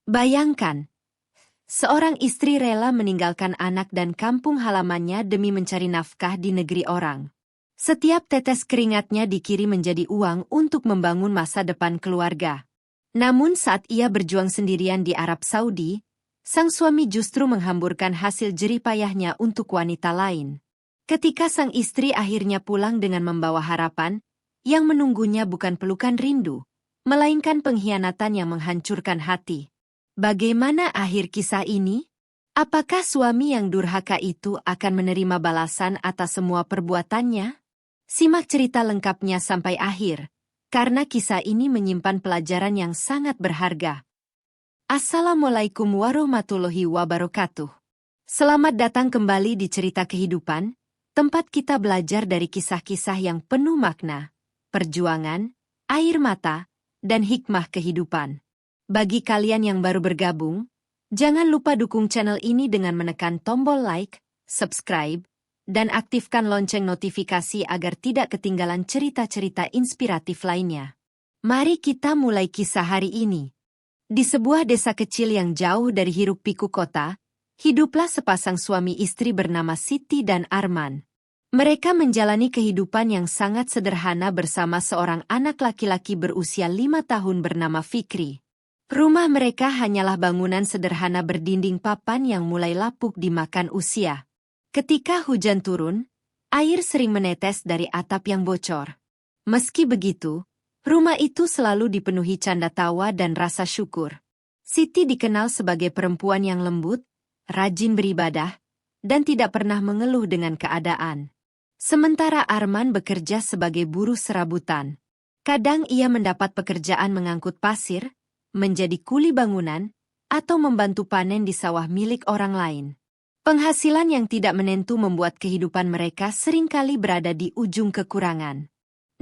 Bayangkan, seorang istri rela meninggalkan anak dan kampung halamannya demi mencari nafkah di negeri orang. Setiap tetes keringatnya dikirim menjadi uang untuk membangun masa depan keluarga. Namun saat ia berjuang sendirian di Arab Saudi, sang suami justru menghamburkan hasil jerih payahnya untuk wanita lain. Ketika sang istri akhirnya pulang dengan membawa harapan, yang menunggunya bukan pelukan rindu, melainkan pengkhianatan yang menghancurkan hati. Bagaimana akhir kisah ini? Apakah suami yang durhaka itu akan menerima balasan atas semua perbuatannya? Simak cerita lengkapnya sampai akhir, karena kisah ini menyimpan pelajaran yang sangat berharga. Assalamualaikum warahmatullahi wabarakatuh. Selamat datang kembali di Cerita Kehidupan, tempat kita belajar dari kisah-kisah yang penuh makna, perjuangan, air mata, dan hikmah kehidupan. Bagi kalian yang baru bergabung, jangan lupa dukung channel ini dengan menekan tombol like, subscribe, dan aktifkan lonceng notifikasi agar tidak ketinggalan cerita-cerita inspiratif lainnya. Mari kita mulai kisah hari ini. Di sebuah desa kecil yang jauh dari hiruk-pikuk kota, hiduplah sepasang suami istri bernama Siti dan Arman. Mereka menjalani kehidupan yang sangat sederhana bersama seorang anak laki-laki berusia 5 tahun bernama Fikri. Rumah mereka hanyalah bangunan sederhana berdinding papan yang mulai lapuk dimakan usia. Ketika hujan turun, air sering menetes dari atap yang bocor. Meski begitu, rumah itu selalu dipenuhi canda tawa dan rasa syukur. Siti dikenal sebagai perempuan yang lembut, rajin beribadah, dan tidak pernah mengeluh dengan keadaan. Sementara Arman bekerja sebagai buruh serabutan. Kadang ia mendapat pekerjaan mengangkut pasir, menjadi kuli bangunan, atau membantu panen di sawah milik orang lain. Penghasilan yang tidak menentu membuat kehidupan mereka seringkali berada di ujung kekurangan.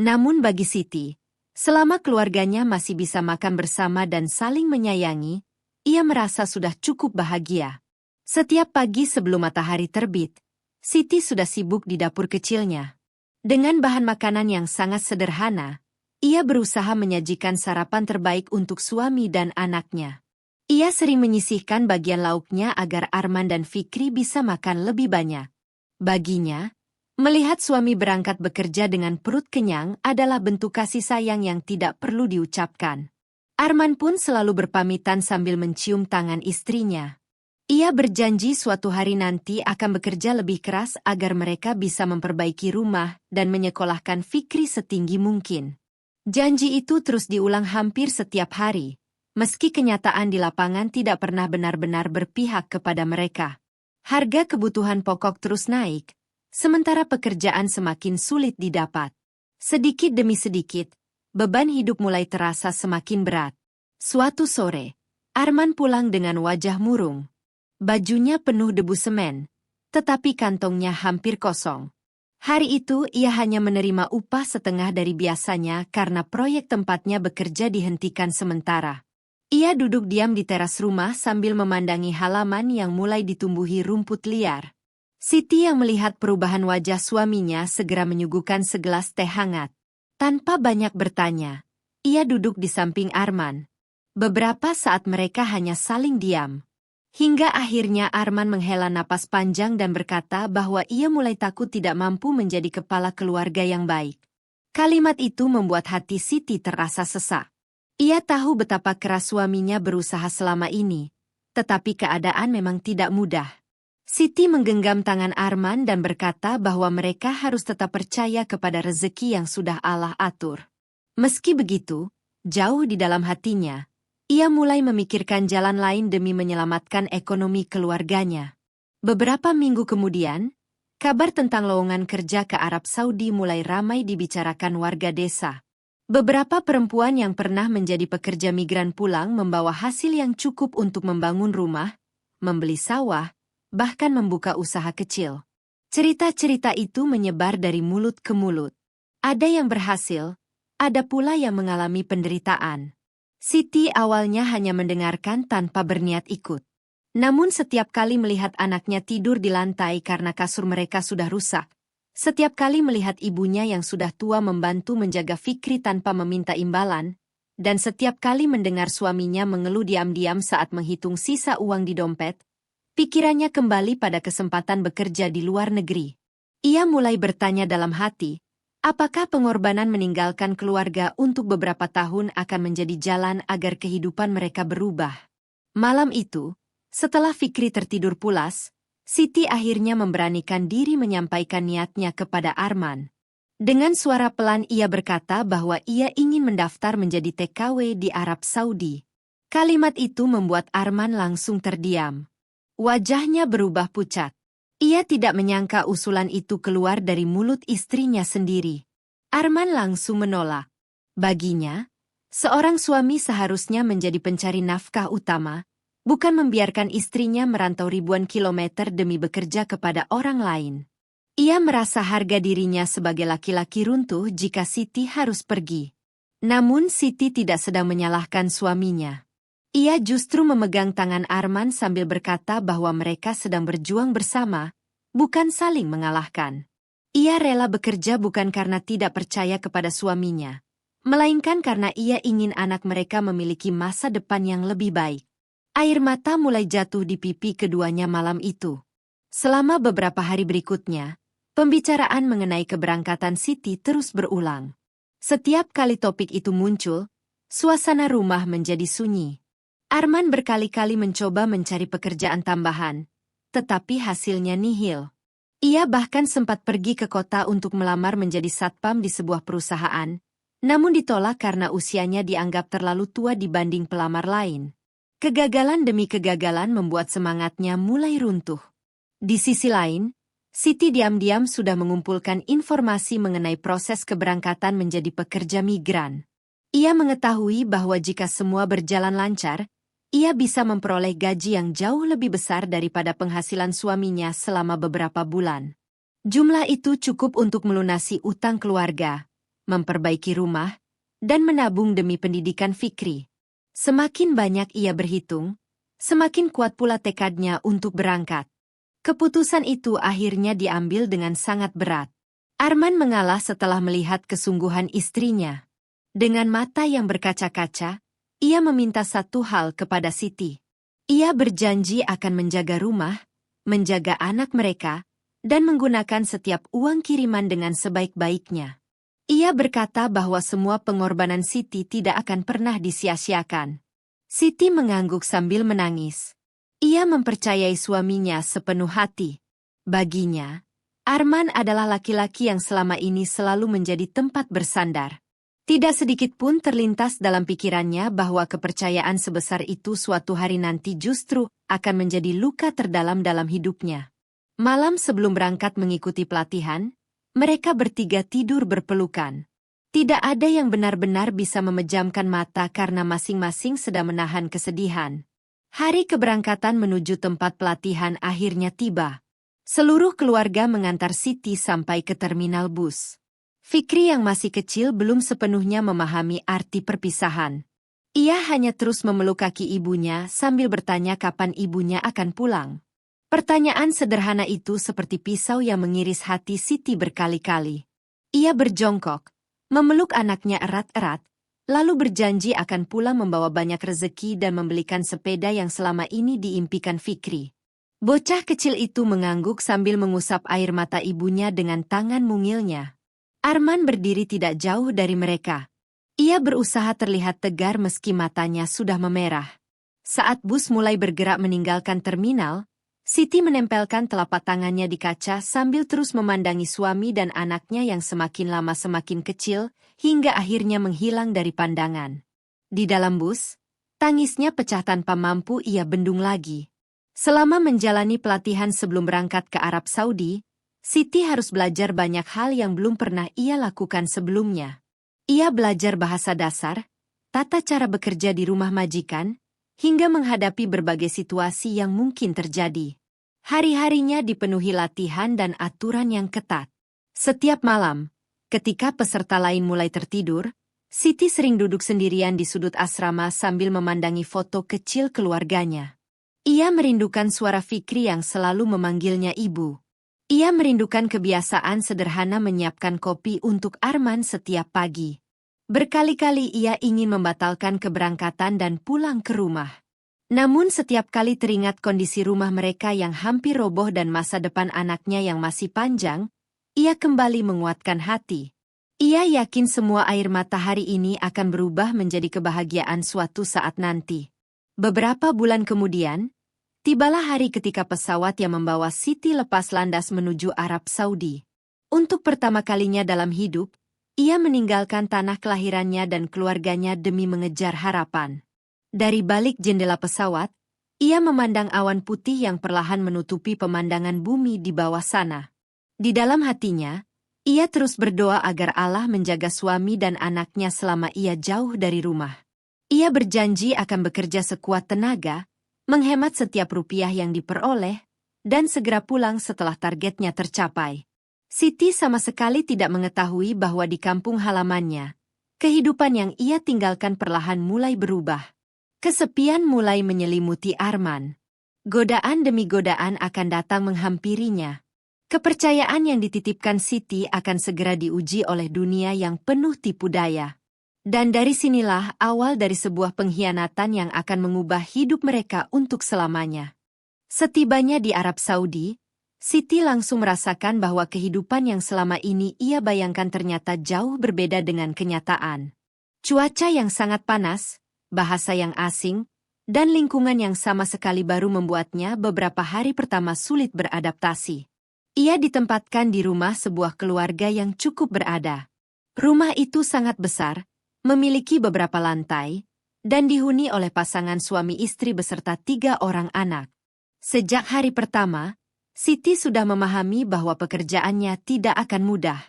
Namun bagi Siti, selama keluarganya masih bisa makan bersama dan saling menyayangi, ia merasa sudah cukup bahagia. Setiap pagi sebelum matahari terbit, Siti sudah sibuk di dapur kecilnya. Dengan bahan makanan yang sangat sederhana, ia berusaha menyajikan sarapan terbaik untuk suami dan anaknya. Ia sering menyisihkan bagian lauknya agar Arman dan Fikri bisa makan lebih banyak. Baginya, melihat suami berangkat bekerja dengan perut kenyang adalah bentuk kasih sayang yang tidak perlu diucapkan. Arman pun selalu berpamitan sambil mencium tangan istrinya. Ia berjanji suatu hari nanti akan bekerja lebih keras agar mereka bisa memperbaiki rumah dan menyekolahkan Fikri setinggi mungkin. Janji itu terus diulang hampir setiap hari, meski kenyataan di lapangan tidak pernah benar-benar berpihak kepada mereka. Harga kebutuhan pokok terus naik, sementara pekerjaan semakin sulit didapat. Sedikit demi sedikit, beban hidup mulai terasa semakin berat. Suatu sore, Arman pulang dengan wajah murung. Bajunya penuh debu semen, tetapi kantongnya hampir kosong. Hari itu ia hanya menerima upah setengah dari biasanya karena proyek tempatnya bekerja dihentikan sementara. Ia duduk diam di teras rumah sambil memandangi halaman yang mulai ditumbuhi rumput liar. Siti yang melihat perubahan wajah suaminya segera menyuguhkan segelas teh hangat. Tanpa banyak bertanya, ia duduk di samping Arman. Beberapa saat mereka hanya saling diam. Hingga akhirnya Arman menghela napas panjang dan berkata bahwa ia mulai takut tidak mampu menjadi kepala keluarga yang baik. Kalimat itu membuat hati Siti terasa sesak. Ia tahu betapa keras suaminya berusaha selama ini, tetapi keadaan memang tidak mudah. Siti menggenggam tangan Arman dan berkata bahwa mereka harus tetap percaya kepada rezeki yang sudah Allah atur. Meski begitu, jauh di dalam hatinya, ia mulai memikirkan jalan lain demi menyelamatkan ekonomi keluarganya. Beberapa minggu kemudian, kabar tentang lowongan kerja ke Arab Saudi mulai ramai dibicarakan warga desa. Beberapa perempuan yang pernah menjadi pekerja migran pulang membawa hasil yang cukup untuk membangun rumah, membeli sawah, bahkan membuka usaha kecil. Cerita-cerita itu menyebar dari mulut ke mulut. Ada yang berhasil, ada pula yang mengalami penderitaan. Siti awalnya hanya mendengarkan tanpa berniat ikut. Namun setiap kali melihat anaknya tidur di lantai karena kasur mereka sudah rusak, setiap kali melihat ibunya yang sudah tua membantu menjaga Fikri tanpa meminta imbalan, dan setiap kali mendengar suaminya mengeluh diam-diam saat menghitung sisa uang di dompet, pikirannya kembali pada kesempatan bekerja di luar negeri. Ia mulai bertanya dalam hati, apakah pengorbanan meninggalkan keluarga untuk beberapa tahun akan menjadi jalan agar kehidupan mereka berubah. Malam itu, setelah Fikri tertidur pulas, Siti akhirnya memberanikan diri menyampaikan niatnya kepada Arman. Dengan suara pelan ia berkata bahwa ia ingin mendaftar menjadi TKW di Arab Saudi. Kalimat itu membuat Arman langsung terdiam. Wajahnya berubah pucat. Ia tidak menyangka usulan itu keluar dari mulut istrinya sendiri. Arman langsung menolak. Baginya, seorang suami seharusnya menjadi pencari nafkah utama, bukan membiarkan istrinya merantau ribuan kilometer demi bekerja kepada orang lain. Ia merasa harga dirinya sebagai laki-laki runtuh jika Siti harus pergi. Namun Siti tidak sedang menyalahkan suaminya. Ia justru memegang tangan Arman sambil berkata bahwa mereka sedang berjuang bersama, bukan saling mengalahkan. Ia rela bekerja bukan karena tidak percaya kepada suaminya, melainkan karena ia ingin anak mereka memiliki masa depan yang lebih baik. Air mata mulai jatuh di pipi keduanya malam itu. Selama beberapa hari berikutnya, pembicaraan mengenai keberangkatan Siti terus berulang. Setiap kali topik itu muncul, suasana rumah menjadi sunyi. Arman berkali-kali mencoba mencari pekerjaan tambahan, tetapi hasilnya nihil. Ia bahkan sempat pergi ke kota untuk melamar menjadi satpam di sebuah perusahaan, namun ditolak karena usianya dianggap terlalu tua dibanding pelamar lain. Kegagalan demi kegagalan membuat semangatnya mulai runtuh. Di sisi lain, Siti diam-diam sudah mengumpulkan informasi mengenai proses keberangkatan menjadi pekerja migran. Ia mengetahui bahwa jika semua berjalan lancar, ia bisa memperoleh gaji yang jauh lebih besar daripada penghasilan suaminya selama beberapa bulan. Jumlah itu cukup untuk melunasi utang keluarga, memperbaiki rumah, dan menabung demi pendidikan Fikri. Semakin banyak ia berhitung, semakin kuat pula tekadnya untuk berangkat. Keputusan itu akhirnya diambil dengan sangat berat. Arman mengalah setelah melihat kesungguhan istrinya. Dengan mata yang berkaca-kaca, ia meminta satu hal kepada Siti. Ia berjanji akan menjaga rumah, menjaga anak mereka, dan menggunakan setiap uang kiriman dengan sebaik-baiknya. Ia berkata bahwa semua pengorbanan Siti tidak akan pernah disia-siakan. Siti mengangguk sambil menangis. Ia mempercayai suaminya sepenuh hati. Baginya, Arman adalah laki-laki yang selama ini selalu menjadi tempat bersandar. Tidak sedikit pun terlintas dalam pikirannya bahwa kepercayaan sebesar itu suatu hari nanti justru akan menjadi luka terdalam dalam hidupnya. Malam sebelum berangkat mengikuti pelatihan, mereka bertiga tidur berpelukan. Tidak ada yang benar-benar bisa memejamkan mata karena masing-masing sedang menahan kesedihan. Hari keberangkatan menuju tempat pelatihan akhirnya tiba. Seluruh keluarga mengantar Siti sampai ke terminal bus. Fikri yang masih kecil belum sepenuhnya memahami arti perpisahan. Ia hanya terus memeluk kaki ibunya sambil bertanya kapan ibunya akan pulang. Pertanyaan sederhana itu seperti pisau yang mengiris hati Siti berkali-kali. Ia berjongkok, memeluk anaknya erat-erat, lalu berjanji akan pulang membawa banyak rezeki dan membelikan sepeda yang selama ini diimpikan Fikri. Bocah kecil itu mengangguk sambil mengusap air mata ibunya dengan tangan mungilnya. Arman berdiri tidak jauh dari mereka. Ia berusaha terlihat tegar meski matanya sudah memerah. Saat bus mulai bergerak meninggalkan terminal, Siti menempelkan telapak tangannya di kaca sambil terus memandangi suami dan anaknya yang semakin lama semakin kecil, hingga akhirnya menghilang dari pandangan. Di dalam bus, tangisnya pecah tanpa mampu ia bendung lagi. Selama menjalani pelatihan sebelum berangkat ke Arab Saudi, Siti harus belajar banyak hal yang belum pernah ia lakukan sebelumnya. Ia belajar bahasa dasar, tata cara bekerja di rumah majikan, hingga menghadapi berbagai situasi yang mungkin terjadi. Hari-harinya dipenuhi latihan dan aturan yang ketat. Setiap malam, ketika peserta lain mulai tertidur, Siti sering duduk sendirian di sudut asrama sambil memandangi foto kecil keluarganya. Ia merindukan suara Fikri yang selalu memanggilnya ibu. Ia merindukan kebiasaan sederhana menyiapkan kopi untuk Arman setiap pagi. Berkali-kali ia ingin membatalkan keberangkatan dan pulang ke rumah. Namun setiap kali teringat kondisi rumah mereka yang hampir roboh dan masa depan anaknya yang masih panjang, ia kembali menguatkan hati. Ia yakin semua air mata hari ini akan berubah menjadi kebahagiaan suatu saat nanti. Beberapa bulan kemudian, tibalah hari ketika pesawat yang membawa Siti lepas landas menuju Arab Saudi. Untuk pertama kalinya dalam hidup, ia meninggalkan tanah kelahirannya dan keluarganya demi mengejar harapan. Dari balik jendela pesawat, ia memandang awan putih yang perlahan menutupi pemandangan bumi di bawah sana. Di dalam hatinya, ia terus berdoa agar Allah menjaga suami dan anaknya selama ia jauh dari rumah. Ia berjanji akan bekerja sekuat tenaga, menghemat setiap rupiah yang diperoleh, dan segera pulang setelah targetnya tercapai. Siti sama sekali tidak mengetahui bahwa di kampung halamannya, kehidupan yang ia tinggalkan perlahan mulai berubah. Kesepian mulai menyelimuti Arman. Godaan demi godaan akan datang menghampirinya. Kepercayaan yang dititipkan Siti akan segera diuji oleh dunia yang penuh tipu daya. Dan dari sinilah awal dari sebuah pengkhianatan yang akan mengubah hidup mereka untuk selamanya. Setibanya di Arab Saudi, Siti langsung merasakan bahwa kehidupan yang selama ini ia bayangkan ternyata jauh berbeda dengan kenyataan. Cuaca yang sangat panas, bahasa yang asing, dan lingkungan yang sama sekali baru membuatnya beberapa hari pertama sulit beradaptasi. Ia ditempatkan di rumah sebuah keluarga yang cukup berada. Rumah itu sangat besar, memiliki beberapa lantai, dan dihuni oleh pasangan suami istri beserta 3 orang anak. Sejak hari pertama, Siti sudah memahami bahwa pekerjaannya tidak akan mudah.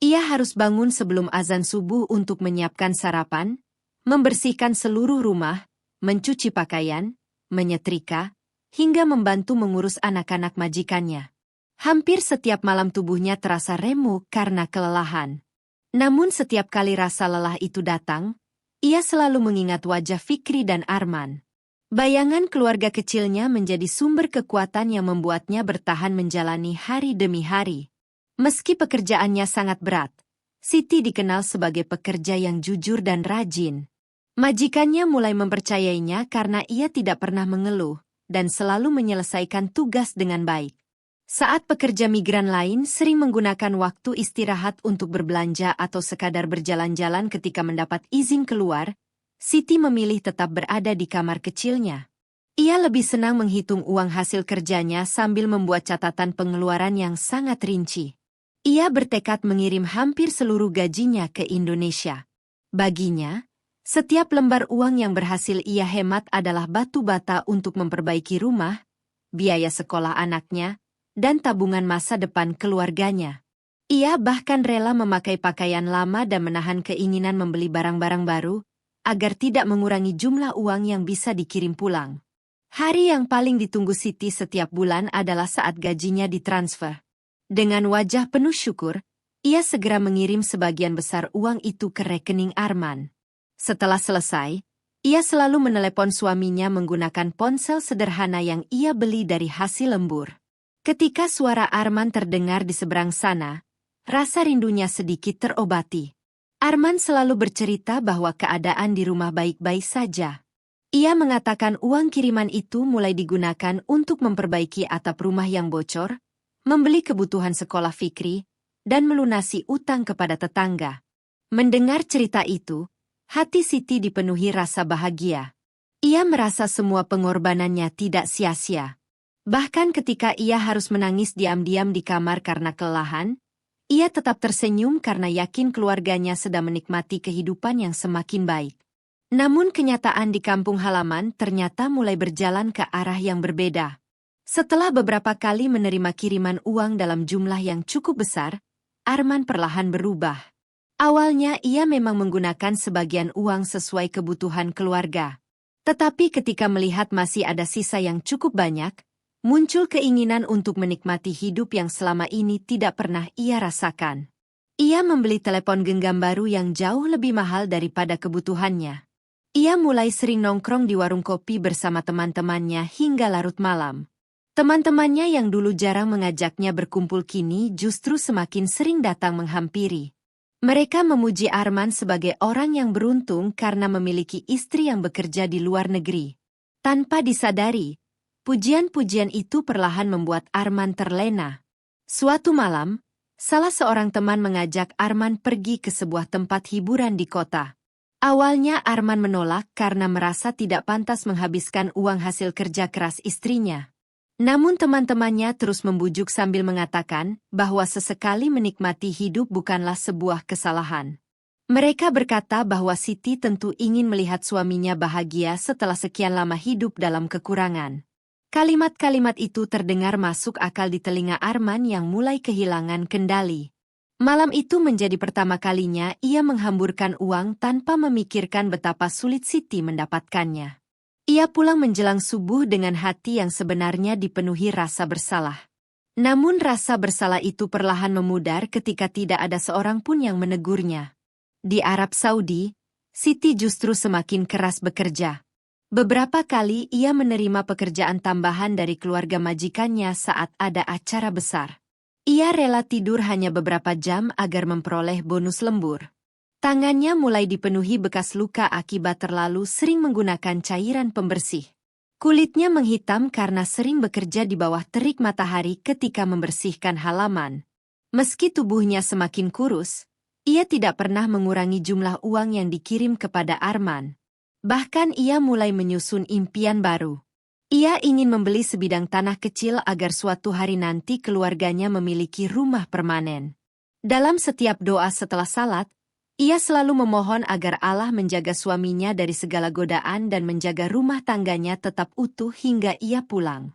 Ia harus bangun sebelum azan subuh untuk menyiapkan sarapan, membersihkan seluruh rumah, mencuci pakaian, menyetrika, hingga membantu mengurus anak-anak majikannya. Hampir setiap malam tubuhnya terasa remuk karena kelelahan. Namun setiap kali rasa lelah itu datang, ia selalu mengingat wajah Fikri dan Arman. Bayangan keluarga kecilnya menjadi sumber kekuatan yang membuatnya bertahan menjalani hari demi hari. Meski pekerjaannya sangat berat, Siti dikenal sebagai pekerja yang jujur dan rajin. Majikannya mulai mempercayainya karena ia tidak pernah mengeluh dan selalu menyelesaikan tugas dengan baik. Saat pekerja migran lain sering menggunakan waktu istirahat untuk berbelanja atau sekadar berjalan-jalan ketika mendapat izin keluar, Siti memilih tetap berada di kamar kecilnya. Ia lebih senang menghitung uang hasil kerjanya sambil membuat catatan pengeluaran yang sangat rinci. Ia bertekad mengirim hampir seluruh gajinya ke Indonesia. Baginya, setiap lembar uang yang berhasil ia hemat adalah batu bata untuk memperbaiki rumah, biaya sekolah anaknya, dan tabungan masa depan keluarganya. Ia bahkan rela memakai pakaian lama dan menahan keinginan membeli barang-barang baru, agar tidak mengurangi jumlah uang yang bisa dikirim pulang. Hari yang paling ditunggu Siti setiap bulan adalah saat gajinya ditransfer. Dengan wajah penuh syukur, ia segera mengirim sebagian besar uang itu ke rekening Arman. Setelah selesai, ia selalu menelepon suaminya menggunakan ponsel sederhana yang ia beli dari hasil lembur. Ketika suara Arman terdengar di seberang sana, rasa rindunya sedikit terobati. Arman selalu bercerita bahwa keadaan di rumah baik-baik saja. Ia mengatakan uang kiriman itu mulai digunakan untuk memperbaiki atap rumah yang bocor, membeli kebutuhan sekolah Fikri, dan melunasi utang kepada tetangga. Mendengar cerita itu, hati Siti dipenuhi rasa bahagia. Ia merasa semua pengorbanannya tidak sia-sia. Bahkan ketika ia harus menangis diam-diam di kamar karena kelelahan, ia tetap tersenyum karena yakin keluarganya sedang menikmati kehidupan yang semakin baik. Namun kenyataan di kampung halaman ternyata mulai berjalan ke arah yang berbeda. Setelah beberapa kali menerima kiriman uang dalam jumlah yang cukup besar, Arman perlahan berubah. Awalnya ia memang menggunakan sebagian uang sesuai kebutuhan keluarga. Tetapi ketika melihat masih ada sisa yang cukup banyak, muncul keinginan untuk menikmati hidup yang selama ini tidak pernah ia rasakan. Ia membeli telepon genggam baru yang jauh lebih mahal daripada kebutuhannya. Ia mulai sering nongkrong di warung kopi bersama teman-temannya hingga larut malam. Teman-temannya yang dulu jarang mengajaknya berkumpul kini justru semakin sering datang menghampiri. Mereka memuji Arman sebagai orang yang beruntung karena memiliki istri yang bekerja di luar negeri. Tanpa disadari, pujian-pujian itu perlahan membuat Arman terlena. Suatu malam, salah seorang teman mengajak Arman pergi ke sebuah tempat hiburan di kota. Awalnya Arman menolak karena merasa tidak pantas menghabiskan uang hasil kerja keras istrinya. Namun teman-temannya terus membujuk sambil mengatakan bahwa sesekali menikmati hidup bukanlah sebuah kesalahan. Mereka berkata bahwa Siti tentu ingin melihat suaminya bahagia setelah sekian lama hidup dalam kekurangan. Kalimat-kalimat itu terdengar masuk akal di telinga Arman yang mulai kehilangan kendali. Malam itu menjadi pertama kalinya ia menghamburkan uang tanpa memikirkan betapa sulit Siti mendapatkannya. Ia pulang menjelang subuh dengan hati yang sebenarnya dipenuhi rasa bersalah. Namun rasa bersalah itu perlahan memudar ketika tidak ada seorang pun yang menegurnya. Di Arab Saudi, Siti justru semakin keras bekerja. Beberapa kali ia menerima pekerjaan tambahan dari keluarga majikannya saat ada acara besar. Ia rela tidur hanya beberapa jam agar memperoleh bonus lembur. Tangannya mulai dipenuhi bekas luka akibat terlalu sering menggunakan cairan pembersih. Kulitnya menghitam karena sering bekerja di bawah terik matahari ketika membersihkan halaman. Meski tubuhnya semakin kurus, ia tidak pernah mengurangi jumlah uang yang dikirim kepada Arman. Bahkan ia mulai menyusun impian baru. Ia ingin membeli sebidang tanah kecil agar suatu hari nanti keluarganya memiliki rumah permanen. Dalam setiap doa setelah salat, ia selalu memohon agar Allah menjaga suaminya dari segala godaan dan menjaga rumah tangganya tetap utuh hingga ia pulang.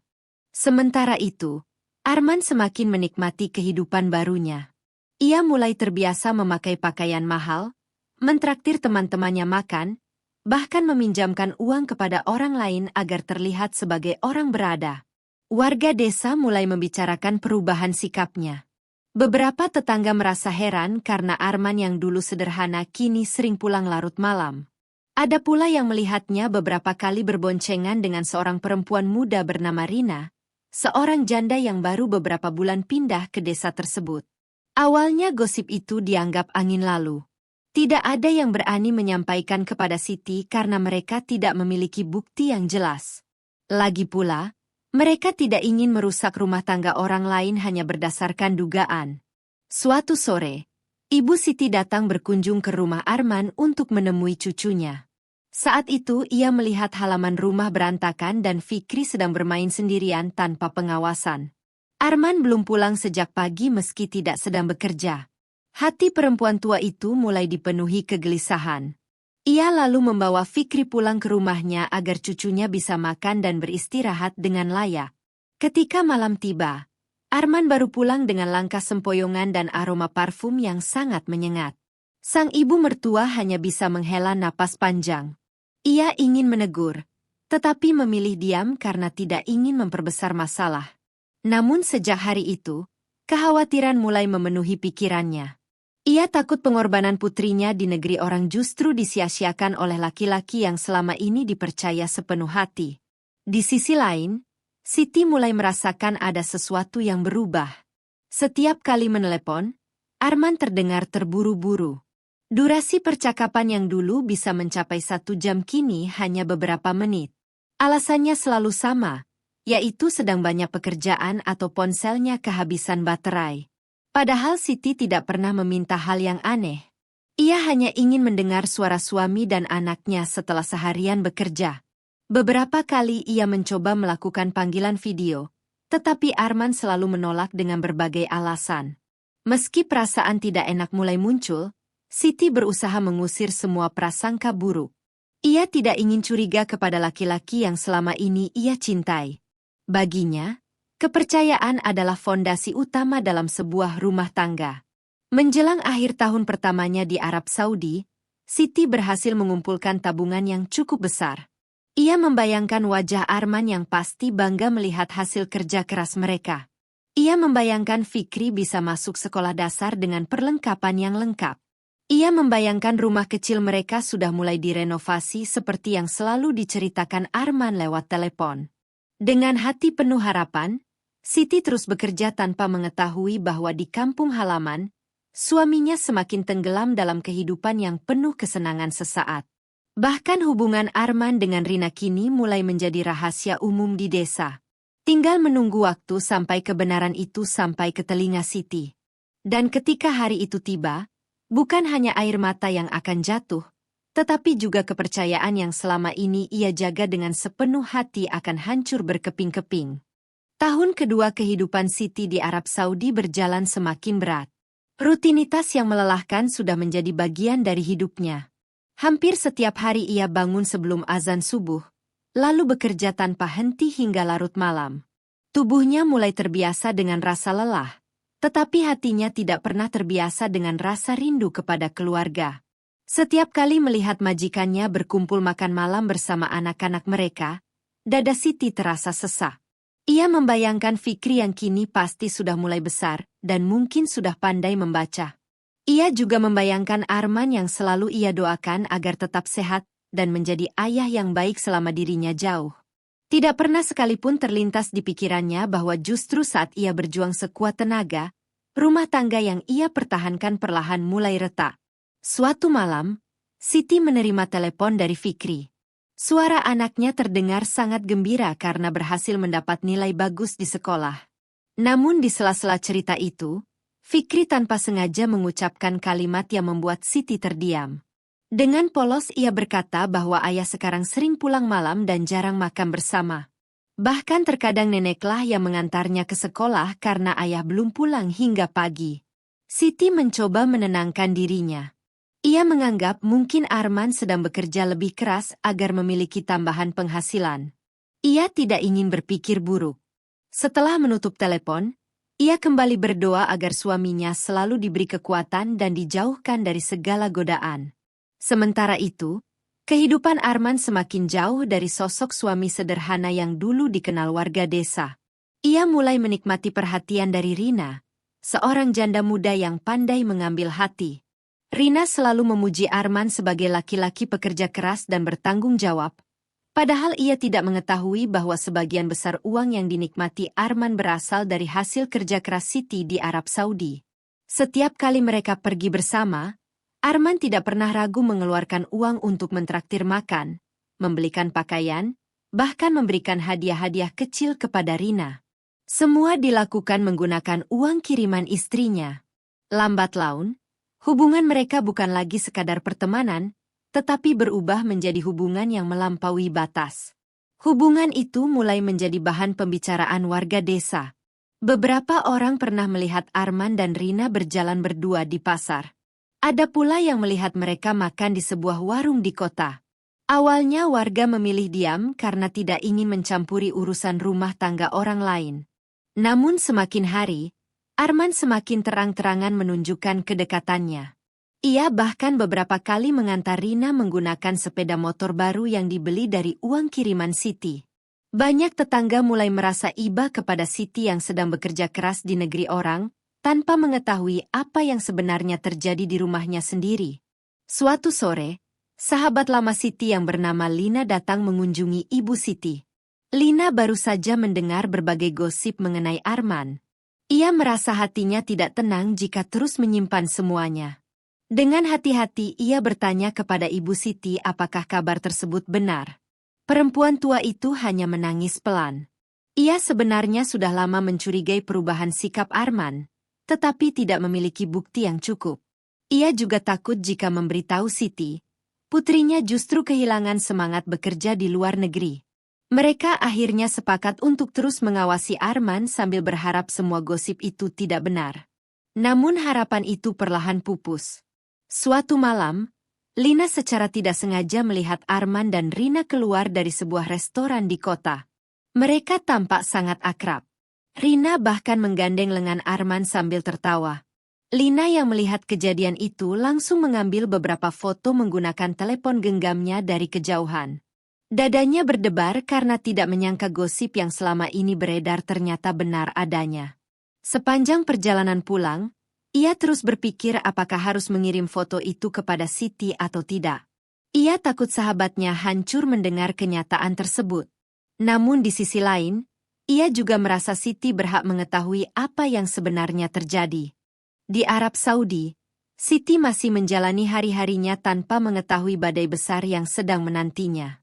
Sementara itu, Arman semakin menikmati kehidupan barunya. Ia mulai terbiasa memakai pakaian mahal, mentraktir teman-temannya makan, bahkan meminjamkan uang kepada orang lain agar terlihat sebagai orang berada. Warga desa mulai membicarakan perubahan sikapnya. Beberapa tetangga merasa heran karena Arman yang dulu sederhana kini sering pulang larut malam. Ada pula yang melihatnya beberapa kali berboncengan dengan seorang perempuan muda bernama Rina, seorang janda yang baru beberapa bulan pindah ke desa tersebut. Awalnya gosip itu dianggap angin lalu. Tidak ada yang berani menyampaikan kepada Siti karena mereka tidak memiliki bukti yang jelas. Lagi pula, mereka tidak ingin merusak rumah tangga orang lain hanya berdasarkan dugaan. Suatu sore, Ibu Siti datang berkunjung ke rumah Arman untuk menemui cucunya. Saat itu ia melihat halaman rumah berantakan dan Fikri sedang bermain sendirian tanpa pengawasan. Arman belum pulang sejak pagi meski tidak sedang bekerja. Hati perempuan tua itu mulai dipenuhi kegelisahan. Ia lalu membawa Fikri pulang ke rumahnya agar cucunya bisa makan dan beristirahat dengan layak. Ketika malam tiba, Arman baru pulang dengan langkah sempoyongan dan aroma parfum yang sangat menyengat. Sang ibu mertua hanya bisa menghela napas panjang. Ia ingin menegur, tetapi memilih diam karena tidak ingin memperbesar masalah. Namun sejak hari itu, kekhawatiran mulai memenuhi pikirannya. Ia takut pengorbanan putrinya di negeri orang justru disia-siakan oleh laki-laki yang selama ini dipercaya sepenuh hati. Di sisi lain, Siti mulai merasakan ada sesuatu yang berubah. Setiap kali menelepon, Arman terdengar terburu-buru. Durasi percakapan yang dulu bisa mencapai 1 jam kini hanya beberapa menit. Alasannya selalu sama, yaitu sedang banyak pekerjaan atau ponselnya kehabisan baterai. Padahal Siti tidak pernah meminta hal yang aneh. Ia hanya ingin mendengar suara suami dan anaknya setelah seharian bekerja. Beberapa kali ia mencoba melakukan panggilan video, tetapi Arman selalu menolak dengan berbagai alasan. Meski perasaan tidak enak mulai muncul, Siti berusaha mengusir semua prasangka buruk. Ia tidak ingin curiga kepada laki-laki yang selama ini ia cintai. Baginya, kepercayaan adalah fondasi utama dalam sebuah rumah tangga. Menjelang akhir tahun pertamanya di Arab Saudi, Siti berhasil mengumpulkan tabungan yang cukup besar. Ia membayangkan wajah Arman yang pasti bangga melihat hasil kerja keras mereka. Ia membayangkan Fikri bisa masuk sekolah dasar dengan perlengkapan yang lengkap. Ia membayangkan rumah kecil mereka sudah mulai direnovasi seperti yang selalu diceritakan Arman lewat telepon. Dengan hati penuh harapan, Siti terus bekerja tanpa mengetahui bahwa di kampung halaman, Suaminya semakin tenggelam dalam kehidupan yang penuh kesenangan sesaat. Bahkan hubungan Arman dengan Rina kini mulai menjadi rahasia umum di desa. Tinggal menunggu waktu sampai kebenaran itu sampai ke telinga Siti. Dan ketika hari itu tiba, bukan hanya air mata yang akan jatuh, tetapi juga kepercayaan yang selama ini ia jaga dengan sepenuh hati akan hancur berkeping-keping. Tahun kedua kehidupan Siti di Arab Saudi berjalan semakin berat. Rutinitas yang melelahkan sudah menjadi bagian dari hidupnya. Hampir setiap hari ia bangun sebelum azan subuh, lalu bekerja tanpa henti hingga larut malam. Tubuhnya mulai terbiasa dengan rasa lelah, tetapi hatinya tidak pernah terbiasa dengan rasa rindu kepada keluarga. Setiap kali melihat majikannya berkumpul makan malam bersama anak-anak mereka, dada Siti terasa sesak. Ia membayangkan Fikri yang kini pasti sudah mulai besar dan mungkin sudah pandai membaca. Ia juga membayangkan Arman yang selalu ia doakan agar tetap sehat dan menjadi ayah yang baik selama dirinya jauh. Tidak pernah sekalipun terlintas di pikirannya bahwa justru saat ia berjuang sekuat tenaga, rumah tangga yang ia pertahankan perlahan mulai retak. Suatu malam, Siti menerima telepon dari Fikri. Suara anaknya terdengar sangat gembira karena berhasil mendapat nilai bagus di sekolah. Namun di sela-sela cerita itu, Fikri tanpa sengaja mengucapkan kalimat yang membuat Siti terdiam. Dengan polos ia berkata bahwa ayah sekarang sering pulang malam dan jarang makan bersama. Bahkan terkadang neneklah yang mengantarnya ke sekolah karena ayah belum pulang hingga pagi. Siti mencoba menenangkan dirinya. Ia menganggap mungkin Arman sedang bekerja lebih keras agar memiliki tambahan penghasilan. Ia tidak ingin berpikir buruk. Setelah menutup telepon, ia kembali berdoa agar suaminya selalu diberi kekuatan dan dijauhkan dari segala godaan. Sementara itu, kehidupan Arman semakin jauh dari sosok suami sederhana yang dulu dikenal warga desa. Ia mulai menikmati perhatian dari Rina, seorang janda muda yang pandai mengambil hati. Rina selalu memuji Arman sebagai laki-laki pekerja keras dan bertanggung jawab, padahal ia tidak mengetahui bahwa sebagian besar uang yang dinikmati Arman berasal dari hasil kerja keras Siti di Arab Saudi. Setiap kali mereka pergi bersama, Arman tidak pernah ragu mengeluarkan uang untuk mentraktir makan, membelikan pakaian, bahkan memberikan hadiah-hadiah kecil kepada Rina. Semua dilakukan menggunakan uang kiriman istrinya. Lambat laun, hubungan mereka bukan lagi sekadar pertemanan, tetapi berubah menjadi hubungan yang melampaui batas. Hubungan itu mulai menjadi bahan pembicaraan warga desa. Beberapa orang pernah melihat Arman dan Rina berjalan berdua di pasar. Ada pula yang melihat mereka makan di sebuah warung di kota. Awalnya warga memilih diam karena tidak ingin mencampuri urusan rumah tangga orang lain. Namun semakin hari, Arman semakin terang-terangan menunjukkan kedekatannya. Ia bahkan beberapa kali mengantar Rina menggunakan sepeda motor baru yang dibeli dari uang kiriman Siti. Banyak tetangga mulai merasa iba kepada Siti yang sedang bekerja keras di negeri orang, tanpa mengetahui apa yang sebenarnya terjadi di rumahnya sendiri. Suatu sore, sahabat lama Siti yang bernama Lina datang mengunjungi ibu Siti. Lina baru saja mendengar berbagai gosip mengenai Arman. Ia merasa hatinya tidak tenang jika terus menyimpan semuanya. Dengan hati-hati ia bertanya kepada Ibu Siti apakah kabar tersebut benar. Perempuan tua itu hanya menangis pelan. Ia sebenarnya sudah lama mencurigai perubahan sikap Arman, tetapi tidak memiliki bukti yang cukup. Ia juga takut jika memberitahu Siti, putrinya justru kehilangan semangat bekerja di luar negeri. Mereka akhirnya sepakat untuk terus mengawasi Arman sambil berharap semua gosip itu tidak benar. Namun harapan itu perlahan pupus. Suatu malam, Lina secara tidak sengaja melihat Arman dan Rina keluar dari sebuah restoran di kota. Mereka tampak sangat akrab. Rina bahkan menggandeng lengan Arman sambil tertawa. Lina yang melihat kejadian itu langsung mengambil beberapa foto menggunakan telepon genggamnya dari kejauhan. Dadanya berdebar karena tidak menyangka gosip yang selama ini beredar ternyata benar adanya. Sepanjang perjalanan pulang, ia terus berpikir apakah harus mengirim foto itu kepada Siti atau tidak. Ia takut sahabatnya hancur mendengar kenyataan tersebut. Namun di sisi lain, ia juga merasa Siti berhak mengetahui apa yang sebenarnya terjadi. Di Arab Saudi, Siti masih menjalani hari-harinya tanpa mengetahui badai besar yang sedang menantinya.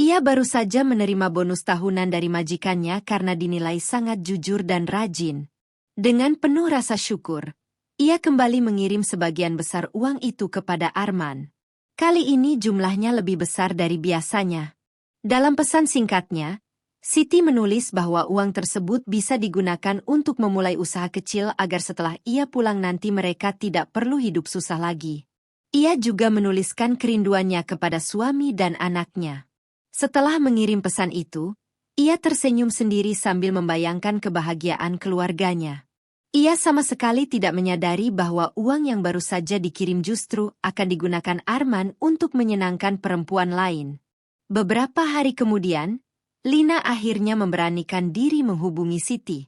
Ia baru saja menerima bonus tahunan dari majikannya karena dinilai sangat jujur dan rajin. Dengan penuh rasa syukur, ia kembali mengirim sebagian besar uang itu kepada Arman. Kali ini jumlahnya lebih besar dari biasanya. Dalam pesan singkatnya, Siti menulis bahwa uang tersebut bisa digunakan untuk memulai usaha kecil agar setelah ia pulang nanti mereka tidak perlu hidup susah lagi. Ia juga menuliskan kerinduannya kepada suami dan anaknya. Setelah mengirim pesan itu, ia tersenyum sendiri sambil membayangkan kebahagiaan keluarganya. Ia sama sekali tidak menyadari bahwa uang yang baru saja dikirim justru akan digunakan Arman untuk menyenangkan perempuan lain. Beberapa hari kemudian, Lina akhirnya memberanikan diri menghubungi Siti.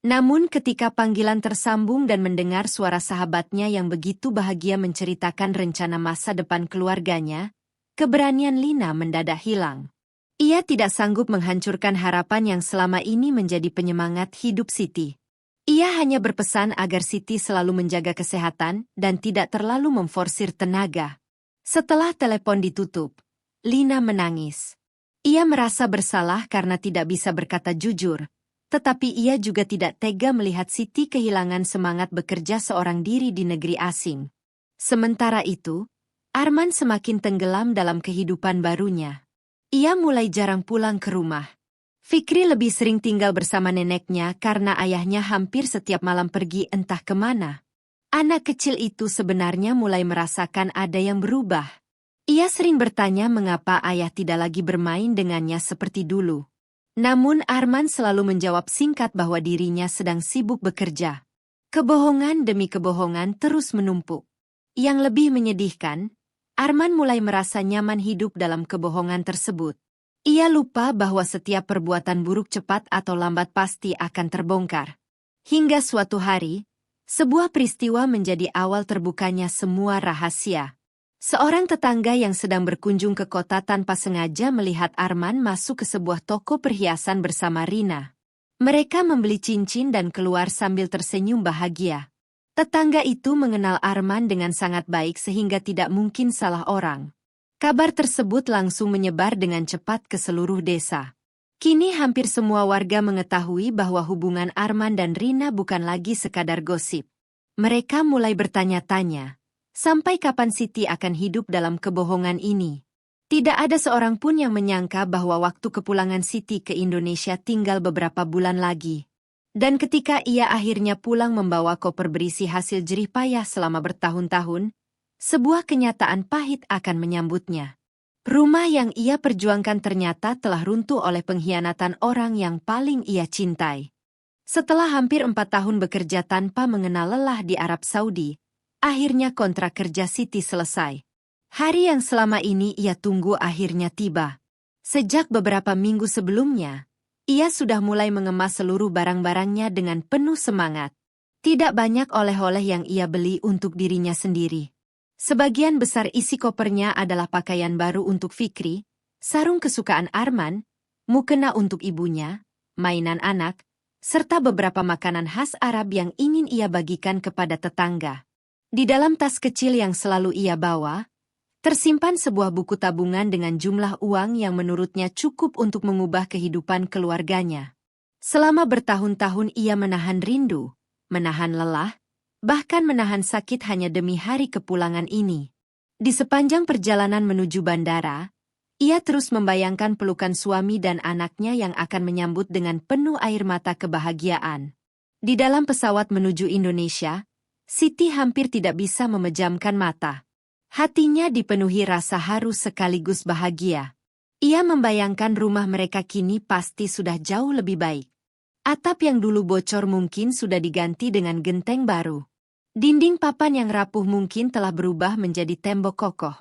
Namun ketika panggilan tersambung dan mendengar suara sahabatnya yang begitu bahagia menceritakan rencana masa depan keluarganya, keberanian Lina mendadak hilang. Ia tidak sanggup menghancurkan harapan yang selama ini menjadi penyemangat hidup Siti. Ia hanya berpesan agar Siti selalu menjaga kesehatan dan tidak terlalu memforsir tenaga. Setelah telepon ditutup, Lina menangis. Ia merasa bersalah karena tidak bisa berkata jujur, tetapi ia juga tidak tega melihat Siti kehilangan semangat bekerja seorang diri di negeri asing. Sementara itu, Arman semakin tenggelam dalam kehidupan barunya. Ia mulai jarang pulang ke rumah. Fikri lebih sering tinggal bersama neneknya karena ayahnya hampir setiap malam pergi entah kemana. Anak kecil itu sebenarnya mulai merasakan ada yang berubah. Ia sering bertanya mengapa ayah tidak lagi bermain dengannya seperti dulu. Namun Arman selalu menjawab singkat bahwa dirinya sedang sibuk bekerja. Kebohongan demi kebohongan terus menumpuk. Yang lebih menyedihkan, Arman mulai merasa nyaman hidup dalam kebohongan tersebut. Ia lupa bahwa setiap perbuatan buruk cepat atau lambat pasti akan terbongkar. Hingga suatu hari, sebuah peristiwa menjadi awal terbukanya semua rahasia. Seorang tetangga yang sedang berkunjung ke kota tanpa sengaja melihat Arman masuk ke sebuah toko perhiasan bersama Rina. Mereka membeli cincin dan keluar sambil tersenyum bahagia. Tetangga itu mengenal Arman dengan sangat baik sehingga tidak mungkin salah orang. Kabar tersebut langsung menyebar dengan cepat ke seluruh desa. Kini hampir semua warga mengetahui bahwa hubungan Arman dan Rina bukan lagi sekadar gosip. Mereka mulai bertanya-tanya, sampai kapan Siti akan hidup dalam kebohongan ini? Tidak ada seorang pun yang menyangka bahwa waktu kepulangan Siti ke Indonesia tinggal beberapa bulan lagi. Dan ketika ia akhirnya pulang membawa koper berisi hasil jerih payah selama bertahun-tahun, sebuah kenyataan pahit akan menyambutnya. Rumah yang ia perjuangkan ternyata telah runtuh oleh pengkhianatan orang yang paling ia cintai. Setelah hampir 4 tahun bekerja tanpa mengenal lelah di Arab Saudi, akhirnya kontrak kerja Siti selesai. Hari yang selama ini ia tunggu akhirnya tiba. Sejak beberapa minggu sebelumnya, ia sudah mulai mengemas seluruh barang-barangnya dengan penuh semangat. Tidak banyak oleh-oleh yang ia beli untuk dirinya sendiri. Sebagian besar isi kopernya adalah pakaian baru untuk Fikri, sarung kesukaan Arman, mukena untuk ibunya, mainan anak, serta beberapa makanan khas Arab yang ingin ia bagikan kepada tetangga. Di dalam tas kecil yang selalu ia bawa, tersimpan sebuah buku tabungan dengan jumlah uang yang menurutnya cukup untuk mengubah kehidupan keluarganya. Selama bertahun-tahun ia menahan rindu, menahan lelah, bahkan menahan sakit hanya demi hari kepulangan ini. Di sepanjang perjalanan menuju bandara, ia terus membayangkan pelukan suami dan anaknya yang akan menyambut dengan penuh air mata kebahagiaan. Di dalam pesawat menuju Indonesia, Siti hampir tidak bisa memejamkan mata. Hatinya dipenuhi rasa haru sekaligus bahagia. Ia membayangkan rumah mereka kini pasti sudah jauh lebih baik. Atap yang dulu bocor mungkin sudah diganti dengan genteng baru. Dinding papan yang rapuh mungkin telah berubah menjadi tembok kokoh.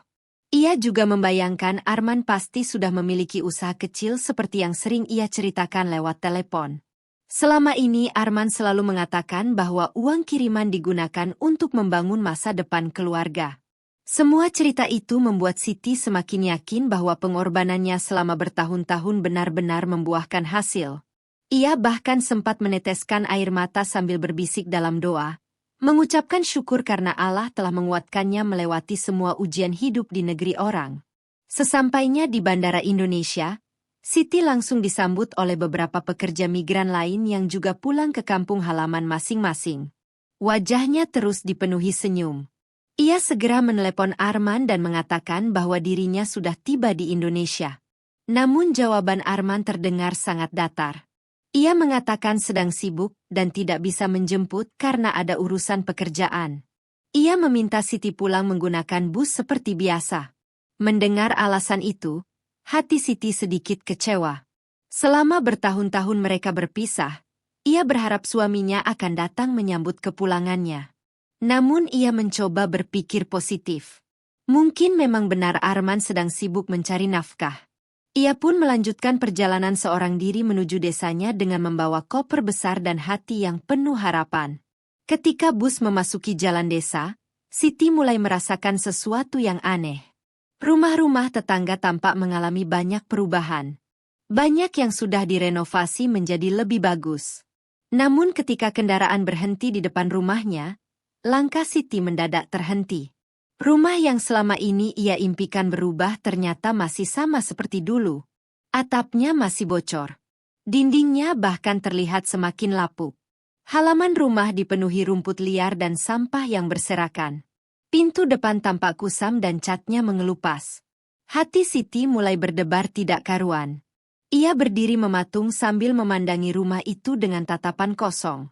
Ia juga membayangkan Arman pasti sudah memiliki usaha kecil seperti yang sering ia ceritakan lewat telepon. Selama ini Arman selalu mengatakan bahwa uang kiriman digunakan untuk membangun masa depan keluarga. Semua cerita itu membuat Siti semakin yakin bahwa pengorbanannya selama bertahun-tahun benar-benar membuahkan hasil. Ia bahkan sempat meneteskan air mata sambil berbisik dalam doa, mengucapkan syukur karena Allah telah menguatkannya melewati semua ujian hidup di negeri orang. Sesampainya di Bandara Indonesia, Siti langsung disambut oleh beberapa pekerja migran lain yang juga pulang ke kampung halaman masing-masing. Wajahnya terus dipenuhi senyum. Ia segera menelepon Arman dan mengatakan bahwa dirinya sudah tiba di Indonesia. Namun jawaban Arman terdengar sangat datar. Ia mengatakan sedang sibuk dan tidak bisa menjemput karena ada urusan pekerjaan. Ia meminta Siti pulang menggunakan bus seperti biasa. Mendengar alasan itu, hati Siti sedikit kecewa. Selama bertahun-tahun mereka berpisah, ia berharap suaminya akan datang menyambut kepulangannya. Namun ia mencoba berpikir positif. Mungkin memang benar Arman sedang sibuk mencari nafkah. Ia pun melanjutkan perjalanan seorang diri menuju desanya dengan membawa koper besar dan hati yang penuh harapan. Ketika bus memasuki jalan desa, Siti mulai merasakan sesuatu yang aneh. Rumah-rumah tetangga tampak mengalami banyak perubahan. Banyak yang sudah direnovasi menjadi lebih bagus. Namun ketika kendaraan berhenti di depan rumahnya, langkah Siti mendadak terhenti. Rumah yang selama ini ia impikan berubah ternyata masih sama seperti dulu. Atapnya masih bocor. Dindingnya bahkan terlihat semakin lapuk. Halaman rumah dipenuhi rumput liar dan sampah yang berserakan. Pintu depan tampak kusam dan catnya mengelupas. Hati Siti mulai berdebar tidak karuan. Ia berdiri mematung sambil memandangi rumah itu dengan tatapan kosong.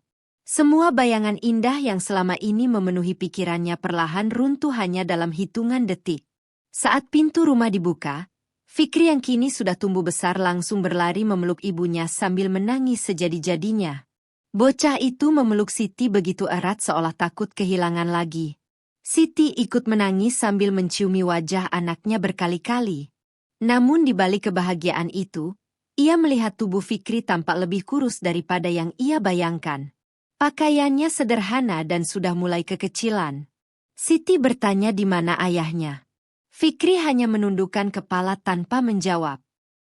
Semua bayangan indah yang selama ini memenuhi pikirannya perlahan runtuh hanya dalam hitungan detik. Saat pintu rumah dibuka, Fikri yang kini sudah tumbuh besar langsung berlari memeluk ibunya sambil menangis sejadi-jadinya. Bocah itu memeluk Siti begitu erat seolah takut kehilangan lagi. Siti ikut menangis sambil menciumi wajah anaknya berkali-kali. Namun di balik kebahagiaan itu, ia melihat tubuh Fikri tampak lebih kurus daripada yang ia bayangkan. Pakaiannya sederhana dan sudah mulai kekecilan. Siti bertanya di mana ayahnya. Fikri hanya menundukkan kepala tanpa menjawab.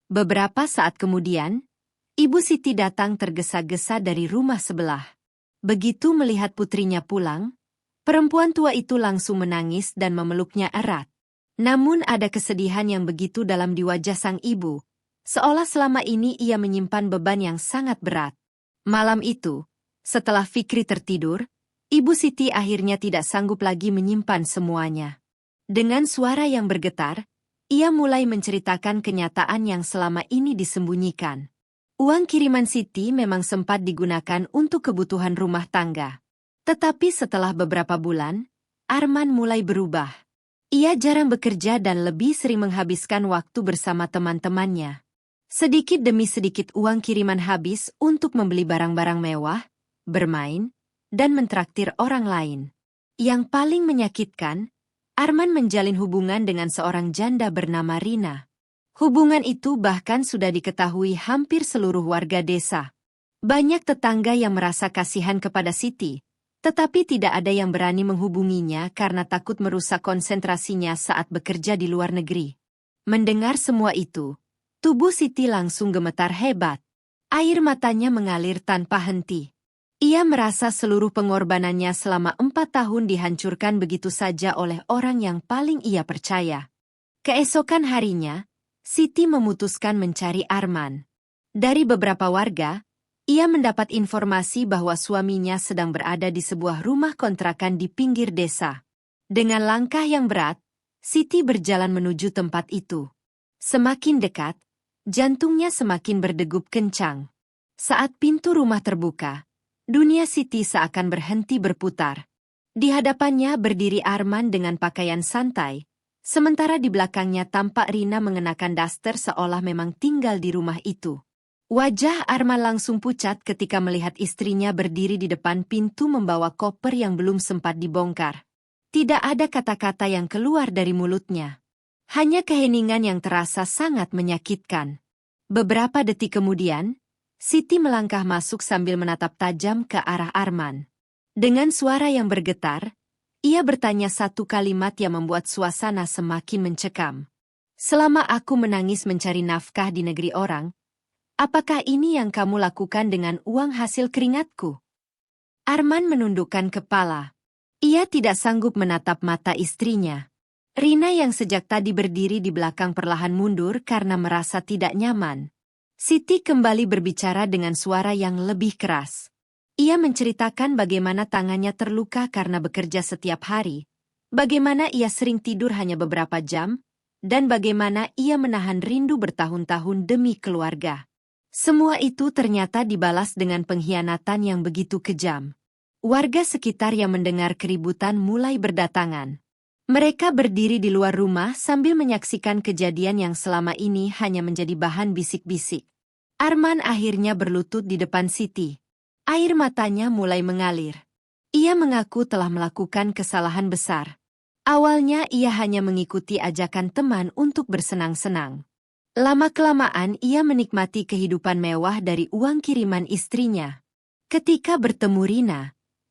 Beberapa saat kemudian, ibu Siti datang tergesa-gesa dari rumah sebelah. Begitu melihat putrinya pulang, perempuan tua itu langsung menangis dan memeluknya erat. Namun ada kesedihan yang begitu dalam di wajah sang ibu, seolah selama ini ia menyimpan beban yang sangat berat. Malam itu, setelah Fikri tertidur, Ibu Siti akhirnya tidak sanggup lagi menyimpan semuanya. Dengan suara yang bergetar, ia mulai menceritakan kenyataan yang selama ini disembunyikan. Uang kiriman Siti memang sempat digunakan untuk kebutuhan rumah tangga. Tetapi setelah beberapa bulan, Arman mulai berubah. Ia jarang bekerja dan lebih sering menghabiskan waktu bersama teman-temannya. Sedikit demi sedikit uang kiriman habis untuk membeli barang-barang mewah, bermain, dan mentraktir orang lain. Yang paling menyakitkan, Arman menjalin hubungan dengan seorang janda bernama Rina. Hubungan itu bahkan sudah diketahui hampir seluruh warga desa. Banyak tetangga yang merasa kasihan kepada Siti, tetapi tidak ada yang berani menghubunginya karena takut merusak konsentrasinya saat bekerja di luar negeri. Mendengar semua itu, tubuh Siti langsung gemetar hebat. Air matanya mengalir tanpa henti. Ia merasa seluruh pengorbanannya selama 4 tahun dihancurkan begitu saja oleh orang yang paling ia percaya. Keesokan harinya, Siti memutuskan mencari Arman. Dari beberapa warga, ia mendapat informasi bahwa suaminya sedang berada di sebuah rumah kontrakan di pinggir desa. Dengan langkah yang berat, Siti berjalan menuju tempat itu. Semakin dekat, jantungnya semakin berdegup kencang. Saat pintu rumah terbuka, dunia Siti seakan berhenti berputar. Di hadapannya berdiri Arman dengan pakaian santai, sementara di belakangnya tampak Rina mengenakan daster seolah memang tinggal di rumah itu. Wajah Arman langsung pucat ketika melihat istrinya berdiri di depan pintu membawa koper yang belum sempat dibongkar. Tidak ada kata-kata yang keluar dari mulutnya. Hanya keheningan yang terasa sangat menyakitkan. Beberapa detik kemudian, Siti melangkah masuk sambil menatap tajam ke arah Arman. Dengan suara yang bergetar, ia bertanya satu kalimat yang membuat suasana semakin mencekam. Selama aku menangis mencari nafkah di negeri orang, apakah ini yang kamu lakukan dengan uang hasil keringatku? Arman menundukkan kepala. Ia tidak sanggup menatap mata istrinya. Rina yang sejak tadi berdiri di belakang perlahan mundur karena merasa tidak nyaman. Siti kembali berbicara dengan suara yang lebih keras. Ia menceritakan bagaimana tangannya terluka karena bekerja setiap hari, bagaimana ia sering tidur hanya beberapa jam, dan bagaimana ia menahan rindu bertahun-tahun demi keluarga. Semua itu ternyata dibalas dengan pengkhianatan yang begitu kejam. Warga sekitar yang mendengar keributan mulai berdatangan. Mereka berdiri di luar rumah sambil menyaksikan kejadian yang selama ini hanya menjadi bahan bisik-bisik. Arman akhirnya berlutut di depan Siti. Air matanya mulai mengalir. Ia mengaku telah melakukan kesalahan besar. Awalnya ia hanya mengikuti ajakan teman untuk bersenang-senang. Lama-kelamaan ia menikmati kehidupan mewah dari uang kiriman istrinya. Ketika bertemu Rina,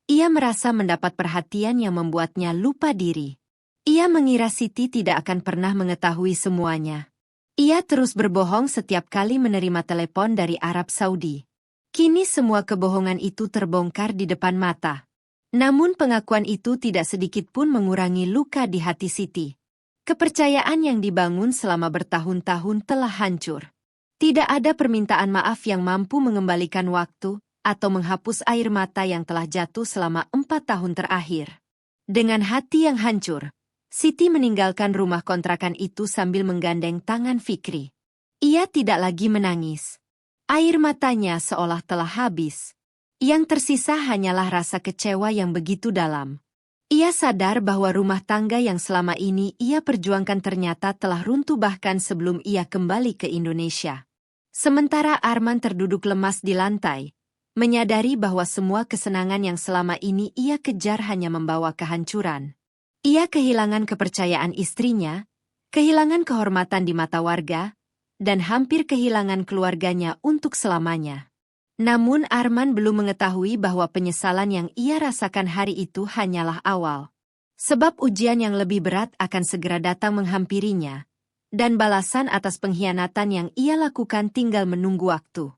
ia merasa mendapat perhatian yang membuatnya lupa diri. Ia mengira Siti tidak akan pernah mengetahui semuanya. Ia terus berbohong setiap kali menerima telepon dari Arab Saudi. Kini semua kebohongan itu terbongkar di depan mata. Namun pengakuan itu tidak sedikit pun mengurangi luka di hati Siti. Kepercayaan yang dibangun selama bertahun-tahun telah hancur. Tidak ada permintaan maaf yang mampu mengembalikan waktu atau menghapus air mata yang telah jatuh selama 4 tahun terakhir. Dengan hati yang hancur, Siti meninggalkan rumah kontrakan itu sambil menggandeng tangan Fikri. Ia tidak lagi menangis. Air matanya seolah telah habis. Yang tersisa hanyalah rasa kecewa yang begitu dalam. Ia sadar bahwa rumah tangga yang selama ini ia perjuangkan ternyata telah runtuh bahkan sebelum ia kembali ke Indonesia. Sementara Arman terduduk lemas di lantai, menyadari bahwa semua kesenangan yang selama ini ia kejar hanya membawa kehancuran. Ia kehilangan kepercayaan istrinya, kehilangan kehormatan di mata warga, dan hampir kehilangan keluarganya untuk selamanya. Namun Arman belum mengetahui bahwa penyesalan yang ia rasakan hari itu hanyalah awal. Sebab ujian yang lebih berat akan segera datang menghampirinya, dan balasan atas pengkhianatan yang ia lakukan tinggal menunggu waktu.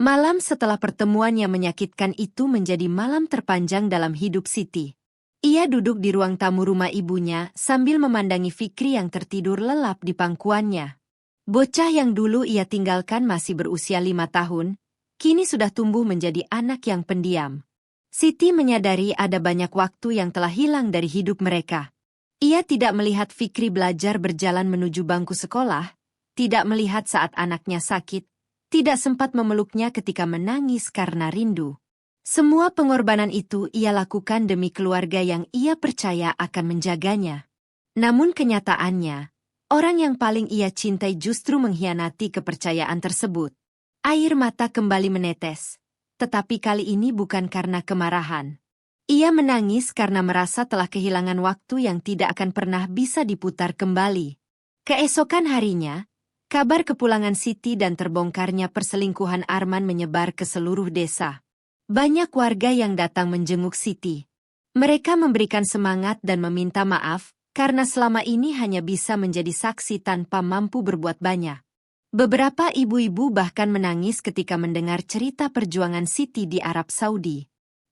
Malam setelah pertemuan yang menyakitkan itu menjadi malam terpanjang dalam hidup Siti. Ia duduk di ruang tamu rumah ibunya sambil memandangi Fikri yang tertidur lelap di pangkuannya. Bocah yang dulu ia tinggalkan masih berusia 5 tahun, kini sudah tumbuh menjadi anak yang pendiam. Siti menyadari ada banyak waktu yang telah hilang dari hidup mereka. Ia tidak melihat Fikri belajar berjalan menuju bangku sekolah, tidak melihat saat anaknya sakit, tidak sempat memeluknya ketika menangis karena rindu. Semua pengorbanan itu ia lakukan demi keluarga yang ia percaya akan menjaganya. Namun kenyataannya, orang yang paling ia cintai justru mengkhianati kepercayaan tersebut. Air mata kembali menetes, tetapi kali ini bukan karena kemarahan. Ia menangis karena merasa telah kehilangan waktu yang tidak akan pernah bisa diputar kembali. Keesokan harinya, kabar kepulangan Siti dan terbongkarnya perselingkuhan Arman menyebar ke seluruh desa. Banyak warga yang datang menjenguk Siti. Mereka memberikan semangat dan meminta maaf, karena selama ini hanya bisa menjadi saksi tanpa mampu berbuat banyak. Beberapa ibu-ibu bahkan menangis ketika mendengar cerita perjuangan Siti di Arab Saudi.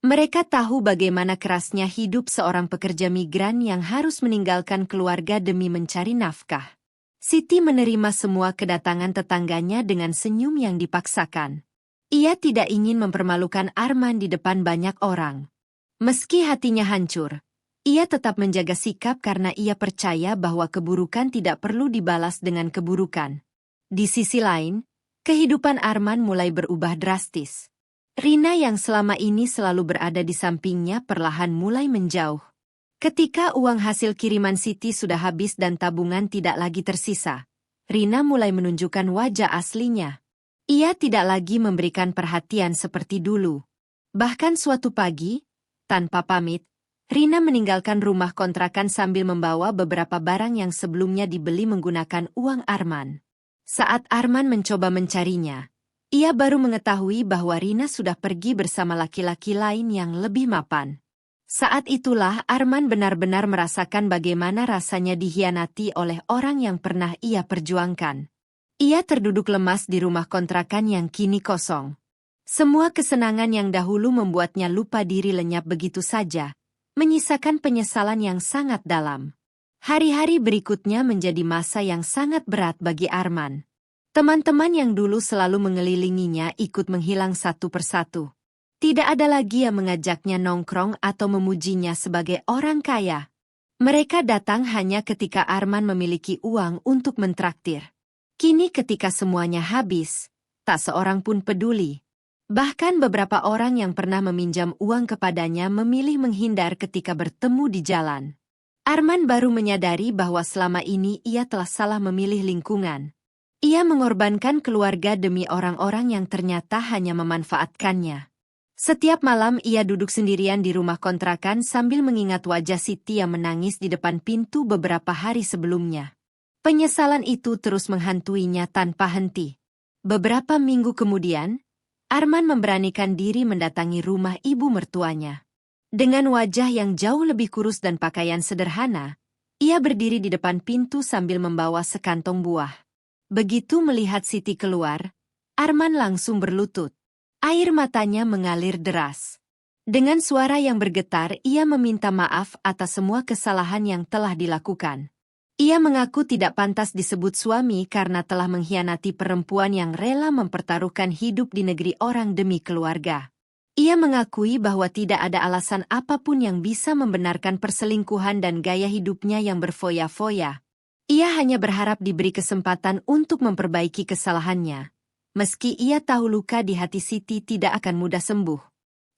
Mereka tahu bagaimana kerasnya hidup seorang pekerja migran yang harus meninggalkan keluarga demi mencari nafkah. Siti menerima semua kedatangan tetangganya dengan senyum yang dipaksakan. Ia tidak ingin mempermalukan Arman di depan banyak orang. Meski hatinya hancur, ia tetap menjaga sikap karena ia percaya bahwa keburukan tidak perlu dibalas dengan keburukan. Di sisi lain, kehidupan Arman mulai berubah drastis. Rina yang selama ini selalu berada di sampingnya perlahan mulai menjauh. Ketika uang hasil kiriman Siti sudah habis dan tabungan tidak lagi tersisa, Rina mulai menunjukkan wajah aslinya. Ia tidak lagi memberikan perhatian seperti dulu. Bahkan suatu pagi, tanpa pamit, Rina meninggalkan rumah kontrakan sambil membawa beberapa barang yang sebelumnya dibeli menggunakan uang Arman. Saat Arman mencoba mencarinya, ia baru mengetahui bahwa Rina sudah pergi bersama laki-laki lain yang lebih mapan. Saat itulah Arman benar-benar merasakan bagaimana rasanya dikhianati oleh orang yang pernah ia perjuangkan. Ia terduduk lemas di rumah kontrakan yang kini kosong. Semua kesenangan yang dahulu membuatnya lupa diri lenyap begitu saja, menyisakan penyesalan yang sangat dalam. Hari-hari berikutnya menjadi masa yang sangat berat bagi Arman. Teman-teman yang dulu selalu mengelilinginya ikut menghilang satu persatu. Tidak ada lagi yang mengajaknya nongkrong atau memujinya sebagai orang kaya. Mereka datang hanya ketika Arman memiliki uang untuk mentraktir. Kini ketika semuanya habis, tak seorang pun peduli. Bahkan beberapa orang yang pernah meminjam uang kepadanya memilih menghindar ketika bertemu di jalan. Arman baru menyadari bahwa selama ini ia telah salah memilih lingkungan. Ia mengorbankan keluarga demi orang-orang yang ternyata hanya memanfaatkannya. Setiap malam ia duduk sendirian di rumah kontrakan sambil mengingat wajah Siti yang menangis di depan pintu beberapa hari sebelumnya. Penyesalan itu terus menghantuinya tanpa henti. Beberapa minggu kemudian, Arman memberanikan diri mendatangi rumah ibu mertuanya. Dengan wajah yang jauh lebih kurus dan pakaian sederhana, ia berdiri di depan pintu sambil membawa sekantong buah. Begitu melihat Siti keluar, Arman langsung berlutut. Air matanya mengalir deras. Dengan suara yang bergetar, ia meminta maaf atas semua kesalahan yang telah dilakukan. Ia mengaku tidak pantas disebut suami karena telah mengkhianati perempuan yang rela mempertaruhkan hidup di negeri orang demi keluarga. Ia mengakui bahwa tidak ada alasan apapun yang bisa membenarkan perselingkuhan dan gaya hidupnya yang berfoya-foya. Ia hanya berharap diberi kesempatan untuk memperbaiki kesalahannya. Meski ia tahu luka di hati Siti tidak akan mudah sembuh.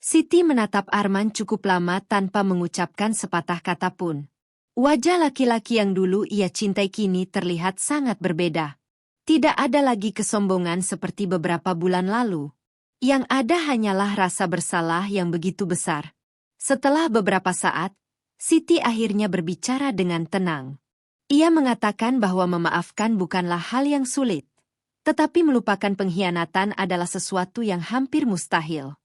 Siti menatap Arman cukup lama tanpa mengucapkan sepatah kata pun. Wajah laki-laki yang dulu ia cintai kini terlihat sangat berbeda. Tidak ada lagi kesombongan seperti beberapa bulan lalu. Yang ada hanyalah rasa bersalah yang begitu besar. Setelah beberapa saat, Siti akhirnya berbicara dengan tenang. Ia mengatakan bahwa memaafkan bukanlah hal yang sulit, tetapi melupakan pengkhianatan adalah sesuatu yang hampir mustahil.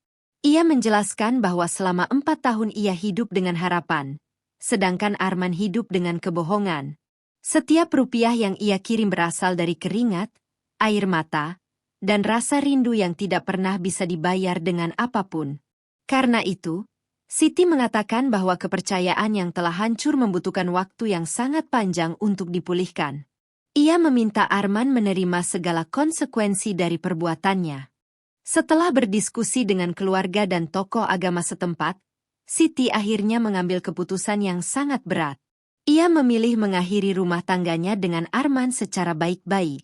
Ia menjelaskan bahwa selama 4 tahun ia hidup dengan harapan, sedangkan Arman hidup dengan kebohongan. Setiap rupiah yang ia kirim berasal dari keringat, air mata, dan rasa rindu yang tidak pernah bisa dibayar dengan apapun. Karena itu, Siti mengatakan bahwa kepercayaan yang telah hancur membutuhkan waktu yang sangat panjang untuk dipulihkan. Ia meminta Arman menerima segala konsekuensi dari perbuatannya. Setelah berdiskusi dengan keluarga dan tokoh agama setempat, Siti akhirnya mengambil keputusan yang sangat berat. Ia memilih mengakhiri rumah tangganya dengan Arman secara baik-baik.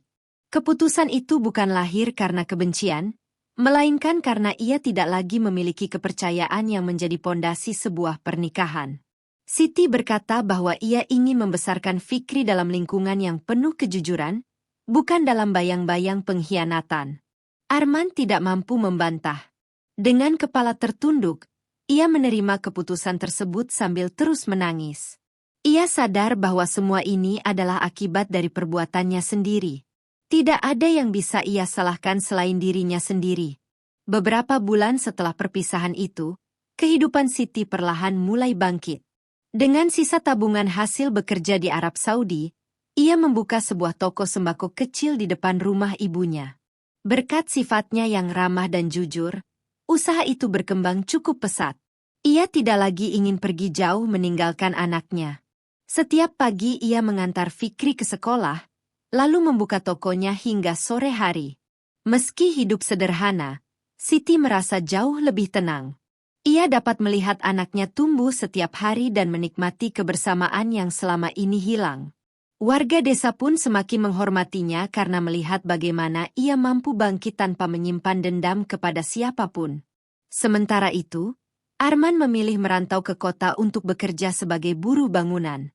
Keputusan itu bukan lahir karena kebencian, melainkan karena ia tidak lagi memiliki kepercayaan yang menjadi pondasi sebuah pernikahan. Siti berkata bahwa ia ingin membesarkan Fikri dalam lingkungan yang penuh kejujuran, bukan dalam bayang-bayang pengkhianatan. Arman tidak mampu membantah. Dengan kepala tertunduk, ia menerima keputusan tersebut sambil terus menangis. Ia sadar bahwa semua ini adalah akibat dari perbuatannya sendiri. Tidak ada yang bisa ia salahkan selain dirinya sendiri. Beberapa bulan setelah perpisahan itu, kehidupan Siti perlahan mulai bangkit. Dengan sisa tabungan hasil bekerja di Arab Saudi, ia membuka sebuah toko sembako kecil di depan rumah ibunya. Berkat sifatnya yang ramah dan jujur, usaha itu berkembang cukup pesat. Ia tidak lagi ingin pergi jauh meninggalkan anaknya. Setiap pagi ia mengantar Fikri ke sekolah, lalu membuka tokonya hingga sore hari. Meski hidup sederhana, Siti merasa jauh lebih tenang. Ia dapat melihat anaknya tumbuh setiap hari dan menikmati kebersamaan yang selama ini hilang. Warga desa pun semakin menghormatinya karena melihat bagaimana ia mampu bangkit tanpa menyimpan dendam kepada siapapun. Sementara itu, Arman memilih merantau ke kota untuk bekerja sebagai buruh bangunan.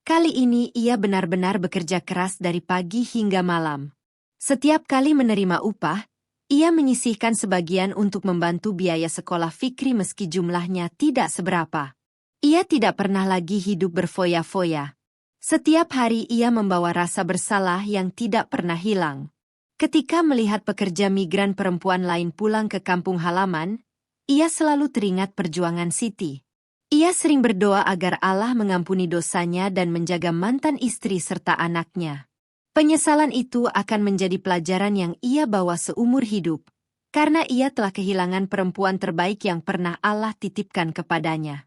Kali ini ia benar-benar bekerja keras dari pagi hingga malam. Setiap kali menerima upah, ia menyisihkan sebagian untuk membantu biaya sekolah Fikri meski jumlahnya tidak seberapa. Ia tidak pernah lagi hidup berfoya-foya. Setiap hari ia membawa rasa bersalah yang tidak pernah hilang. Ketika melihat pekerja migran perempuan lain pulang ke kampung halaman, ia selalu teringat perjuangan Siti. Ia sering berdoa agar Allah mengampuni dosanya dan menjaga mantan istri serta anaknya. Penyesalan itu akan menjadi pelajaran yang ia bawa seumur hidup, karena ia telah kehilangan perempuan terbaik yang pernah Allah titipkan kepadanya.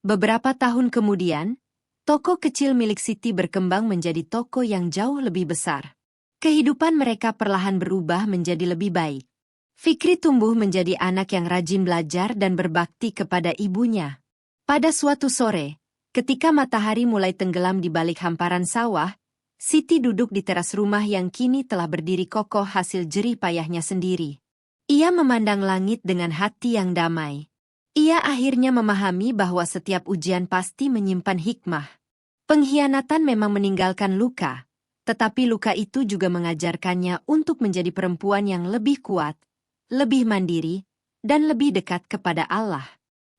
Beberapa tahun kemudian, toko kecil milik Siti berkembang menjadi toko yang jauh lebih besar. Kehidupan mereka perlahan berubah menjadi lebih baik. Fikri tumbuh menjadi anak yang rajin belajar dan berbakti kepada ibunya. Pada suatu sore, ketika matahari mulai tenggelam di balik hamparan sawah, Siti duduk di teras rumah yang kini telah berdiri kokoh hasil jerih payahnya sendiri. Ia memandang langit dengan hati yang damai. Ia akhirnya memahami bahwa setiap ujian pasti menyimpan hikmah. Pengkhianatan memang meninggalkan luka, tetapi luka itu juga mengajarkannya untuk menjadi perempuan yang lebih kuat, lebih mandiri, dan lebih dekat kepada Allah.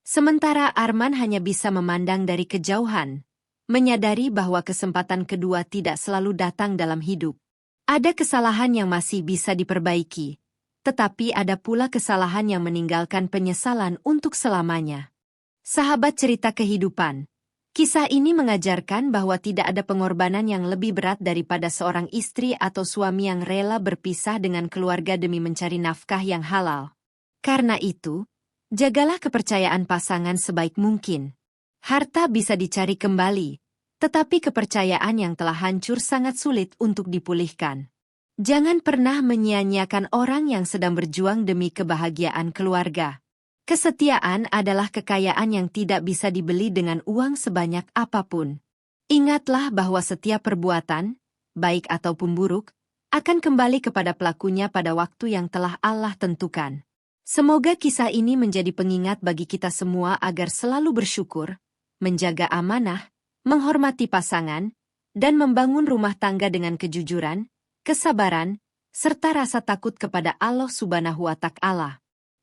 Sementara Arman hanya bisa memandang dari kejauhan, menyadari bahwa kesempatan kedua tidak selalu datang dalam hidup. Ada kesalahan yang masih bisa diperbaiki, tetapi ada pula kesalahan yang meninggalkan penyesalan untuk selamanya. Sahabat cerita kehidupan, kisah ini mengajarkan bahwa tidak ada pengorbanan yang lebih berat daripada seorang istri atau suami yang rela berpisah dengan keluarga demi mencari nafkah yang halal. Karena itu, jagalah kepercayaan pasangan sebaik mungkin. Harta bisa dicari kembali, tetapi kepercayaan yang telah hancur sangat sulit untuk dipulihkan. Jangan pernah menyia-nyiakan orang yang sedang berjuang demi kebahagiaan keluarga. Kesetiaan adalah kekayaan yang tidak bisa dibeli dengan uang sebanyak apapun. Ingatlah bahwa setiap perbuatan, baik ataupun buruk, akan kembali kepada pelakunya pada waktu yang telah Allah tentukan. Semoga kisah ini menjadi pengingat bagi kita semua agar selalu bersyukur, menjaga amanah, menghormati pasangan, dan membangun rumah tangga dengan kejujuran, kesabaran, serta rasa takut kepada Allah Subhanahu wa Ta'ala.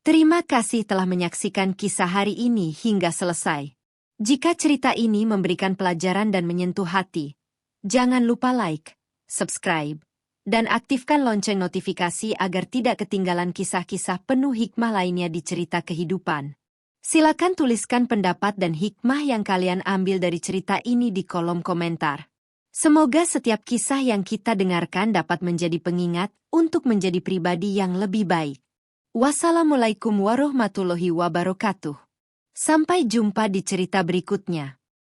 Terima kasih telah menyaksikan kisah hari ini hingga selesai. Jika cerita ini memberikan pelajaran dan menyentuh hati, jangan lupa like, subscribe, dan aktifkan lonceng notifikasi agar tidak ketinggalan kisah-kisah penuh hikmah lainnya di cerita kehidupan. Silakan tuliskan pendapat dan hikmah yang kalian ambil dari cerita ini di kolom komentar. Semoga setiap kisah yang kita dengarkan dapat menjadi pengingat untuk menjadi pribadi yang lebih baik. Wassalamualaikum warahmatullahi wabarakatuh. Sampai jumpa di cerita berikutnya.